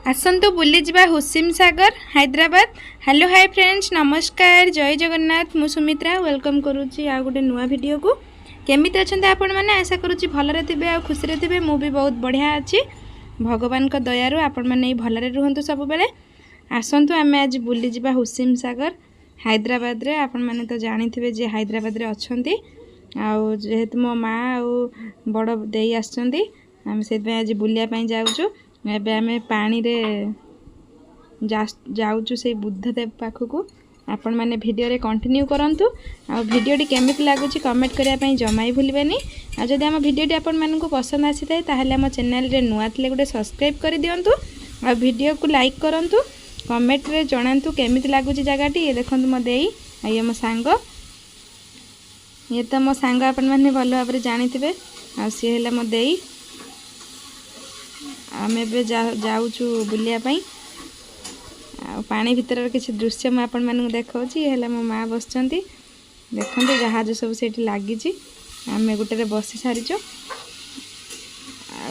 आसतु बुली जा हुसिम सागर Hyderabad. Hello hi friends, नमस्कार, जय जगन्नाथ। मु सुमित्रा वेलकम करुच्ची आ गोटे नुआ वीडियो को। केमिति अछंते आपण माने? आशा करुच्ची भलरे थिबे आ खुशी थे। मु भी बहुत बढ़िया अच्छी भगवान को दयारु आपण माने भलरे रुहंतु सब बेले। आसतु आमे आज बुली जा हुसिम सागर हैदराबाद रे। आपण माने तो जानी थिबे जे हैदराबाद रे अछंती आउ जेहेतु मो माँ आउ बड़ देई आछंती आमे सेत पे आज बुलिया पई जाउछु। एबे आमे पानी रे जाउछु से बुद्धदेव पाखकू। आपण माने वीडियो रे कंटिन्यू करंतु आ वीडियोटी केमिति लागुची कमेंट करिया पई जमाई भूलिबेनी। आ जदि हम वीडियोटी आपण मानकू पसंद आसीथाय ताहले हम चैनल रे नुआ थिले गोटे सब्सक्राइब कर दियंतु आ वीडियो को लाइक करंतु। कमेंट रे जणांतु केमिति लागुची जगाटी। ये देखंतु मो देई आ ये मो सांग, ये तो मो सांग आपण माने भलो भाबरे जानिथिबे। आ सी हेला मो देई। आम ए जाऊँ बुलिया पानी भितर किसी दृश्य मुझे आपण मानक देखा। मो माँ बस देखते जहाज सब से लगी। आम गोटे बसी सारीचु।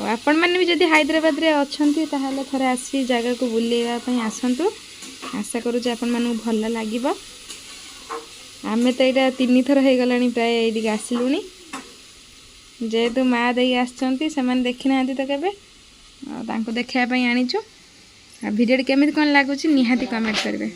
आपण मैंने भी जब हैदराबाद रे अच्छी ताहले थोड़े आसी जगह को बुलाइवाई आसतु। आशा करूँ आपण मानक भल लगे। आम तो यहाँ 3 थर हो गला प्राय ये आसिलुनी। जेहेतु माँ दे आसती से देखी ना तो केबे तांको देखा आनीचु। वीडियो केमिति कौन लगुच निहाती कमेंट करेंगे।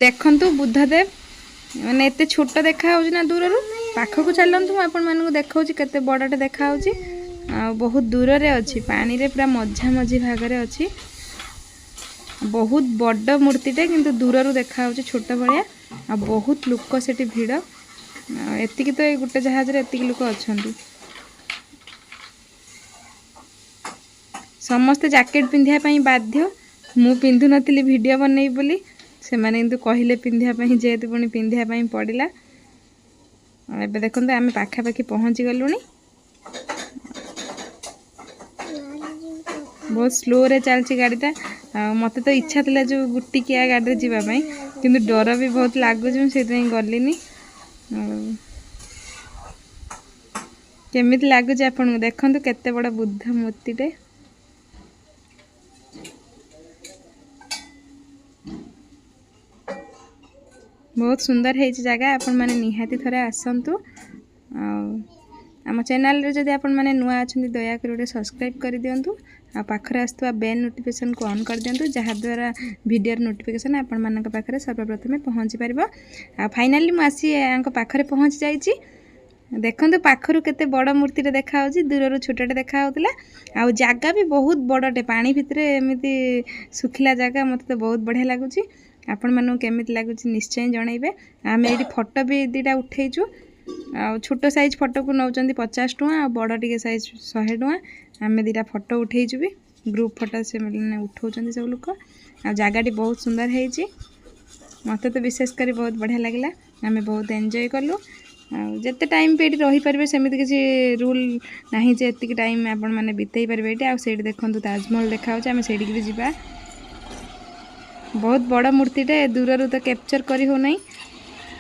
देखंतु बुद्धदेव माने एते छोट देखा हो ना दूर पाखक चलतु आपण मानक देखा केते बड़टे देखा बहुत दूर रे अच्छी पानी रे पूरा मझा मझी भाग रे अच्छी। बहुत बड़ मूर्तिटे किंतु दूर देखा छोट भाया आ बहुत लोक से भिड़। एतिकी तो गोटे जहाज रे एतिकी लोक अच्छी। समस्ते जैकेट पिंधिया बाध्य। मु पिंधु नथिली वीडियो बनई बोली से माने किंतु कहले पिंधिया जेहेतु पुणी पिंधिया पड़िला। एबे देखंतु आमे पाखापाखि पहुँची गलुनी। बहुत स्लो रे चलची गाड़ीटा। मत तो इच्छा था जो गुटिकिया गाड़ी जावाई किंतु डर भी बहुत लगुच से गलिनी। केमिति लागुच आपन देखंतु केते बड़ा बुद्ध मूर्तिटे बहुत सुंदर है जगह आपण माने निहाती थरे आसंतु आम चैनल रे जदि आपण माने नुआ अछंती दया कर गोटे सब्सक्राइब कर दियंतु आ पाखरे आस्तुवा बेल नोटिफिकेशन को ऑन कर दियंतु जहा द्वारा वीडियो नोटिफिकेशन आपण मानक पाखरे सर्वप्रथमे पहुंची परबो आ फाइनली मु आसी आंक पाखरे पहुंच जाईची देखंतु पाखरु केते बड़ मूर्ति रे देखा होची दूररु छोटटे देखा होतला आ जागा भी बहुत बड़टे पानी भितरे एमिति सुखिला जागा मते तो बहुत बढ़िया लागुची आपण मानू केमिति लागुची निश्चय जणैबे आमे एठी फोटो भी दीटा उठैचू आ छोटो साइज फोटो को नौचंदी 50 टका आ बड़ टिके साइज 100 टका आमे दीटा फोटो उठैचू भी ग्रुप फोटो से माने उठौचंदी सब लोक आ जागाटी बहुत सुंदर हैची मते तो विशेष करी बहुत बढ़िया लागला आमे बहुत एन्जॉय करलु जिते टाइम पे रही पारे सेमती किसी रूल नहीं जे एतिक टाइम आपण मैंने बिताई पारे ये आठ देखो ताजमहल देखा आम से जा बहुत बड़ मूर्तिटे दूर तो कैप्चर करी हो नहीं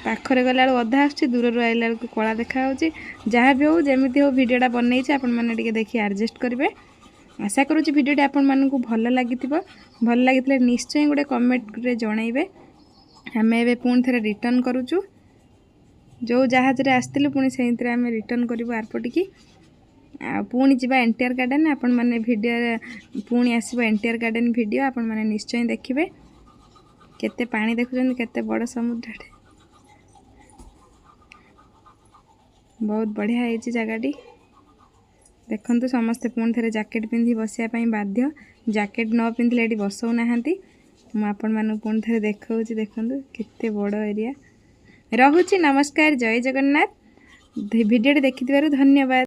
पाखरे गला अधा आस दूर आइला कला देखा जहाँ भी हो जमी हो भिडटा बनई आपण मैंने देखिए एडजस्ट करेंगे आशा करुँच भिडटी आपण मानक भल लगी भल लगी निश्चय गोटे कमेंट रे जनइबे आम ए पुणी थे रिटर्न करुचु जो जहाज रे आसतिलु पुणी से आम रिटर्न करूँ आरपटिकी आ पुणी जा एनटीआर गार्डन आपण मैंने वीडियो पुणी आसो एनटीआर गार्डन वीडियो आपण मैंने निश्चय देखिए केते पानी देखुं केते बड़ समुद्र बहुत बढ़िया है जगहटी देखंतु समस्ते पुणी थे जैकेट पिंधि बसापी बाध्य जैकेट न पिंधिले ये बसौ नाहांती आपण मानू पुणी थे देखा देखंतु केते बड़ एरिया रहुची नमस्कार जय जगन्नाथ वीडियो देखि धन्यवाद।